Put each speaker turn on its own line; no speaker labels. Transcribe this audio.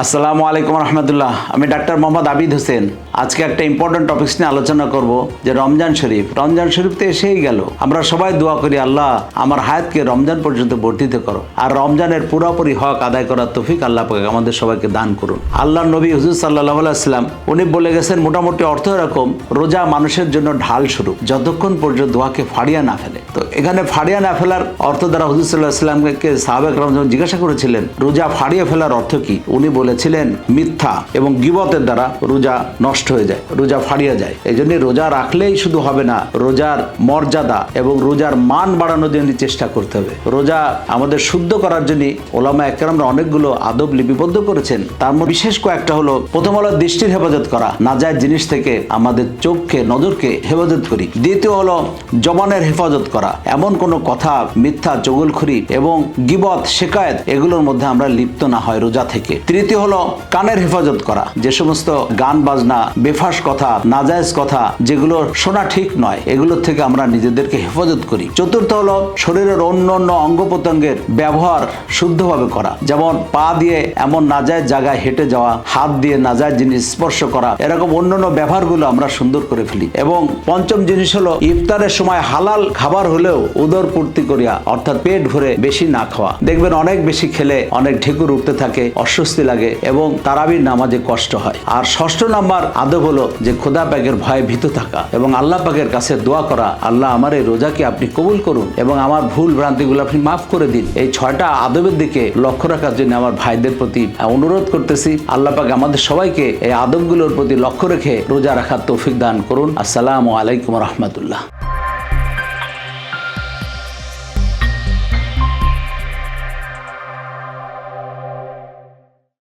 আসসালামু আলাইকুম রহমতুল্লাহ। আমি ডাক্তার মোহাম্মদ আবিদ হোসেন। আজকে একটা ইম্পর্টেন্ট টপিকস নিয়ে আলোচনা করব যে রমজান শরীফ তো এসেই গেল। আমরা সবাই দোয়া করি, আল্লাহ আমার হায়াতকে রমজান পর্যন্ত বর্ধিত করো, আর রমজানের পুরোপুরি হক আদায় করার তৌফিক আল্লাহ পাক আমাদের সবাইকে দান করুন। আল্লাহর নবী হুজুর সাল্লাল্লাহু আলাইহি ওয়াসাল্লাম উনি বলে গেছেন, মোটামুটি অর্থ এরকম, রোজা মানুষের জন্য ঢাল স্বরূপ, যতক্ষণ পর্যন্ত দোয়াকে ফাড়িয়া না ফেলে। তো এখানে ফাড়িয়া না ফেলার অর্থ দ্বারা হুজুর সাল্লাল্লাহু আলাইহি ওয়াসাল্লামকে সাহাবা কেরাম যখন জিজ্ঞাসা করেছিলেন রোজা ফাড়িয়ে ফেলার অর্থ কি, উনি বলেছিলেন মিথ্যা এবং গীবতের দ্বারা রোজা নষ্ট হয়ে যায়, রোজা ফাড়িয়ে যায়। এই জন্য রোজা রাখলেই শুধু হবে না, রোজার মর্যাদা এবং রোজার মান বাড়ানোর জন্য চেষ্টা করতে হবে। রোজা আমাদের শুদ্ধ করার জন্য ওলামা একরামরা অনেকগুলো আদব লিপিবদ্ধ করেছেন। তার মধ্যে বিশেষ কয়েকটা হলো, প্রথম হলো দৃষ্টির হেফাজত করা, নাজায়েজ জিনিস থেকে আমাদের চোখকে নজরকে হেফাজত করি। দ্বিতীয় হলো জবানের হেফাজত করা, এমন কোনো কথা, মিথ্যা, চগলখড়ি এবং গীবত, শিকায়েত এগুলোর মধ্যে আমরা লিপ্ত না হয় রোজা থেকে। তৃতীয় হলো কানের হেফাজত করা, যে সমস্ত গান বাজনা, বেফাস কথা, নাজায়েজ কথা যেগুলো শোনা ঠিক নয়, এগুলোর থেকে আমরা নিজেদেরকে হেফাজত করি। চতুর্থ হলো শরীরের অন্য অন্য অঙ্গ প্রত্যঙ্গের ব্যবহার শুদ্ধভাবে করা, যেমন পা দিয়ে এমন নাজায়েজ জায়গায় হেঁটে যাওয়া, হাত দিয়ে নাজায়েজ জিনিস স্পর্শ করা, এরকম অন্যান্য ব্যবহারগুলো আমরা সুন্দর করে ফেলি। এবং পঞ্চম জিনিস হলো ইফতারের সময় হালাল খাবার হলেও উদর পূর্তি করিয়া, অর্থাৎ পেট ভরে বেশি না খাওয়া। দেখবেন অনেক বেশি খেলে অনেক ঢেকুর উঠতে থাকে, অস্বস্তি লাগে এবং তারাবির নামাজে কষ্ট হয়। আর ষষ্ঠ নাম্বার আদব হলো যে খোদা পাকের ভয়ে ভীত থাকা এবং আল্লাহ পাকের কাছে দোয়া করা, আল্লাহ আমার এই রোজাকে আপনি কবুল করুন এবং আমার ভুল ভ্রান্তিগুলো আপনি মাফ করে দিন। এই 6টা আদবের দিকে লক্ষ্য রাখার জন্য আমার ভাইদের প্রতি অনুরোধ করতেছি। আল্লাহ পাক আমাদের সবাইকে এই আদবগুলোর প্রতি লক্ষ্য রেখে রোজা রাখার তৌফিক দান করুন। আসসালামু আলাইকুম রহমতুল্লাহ।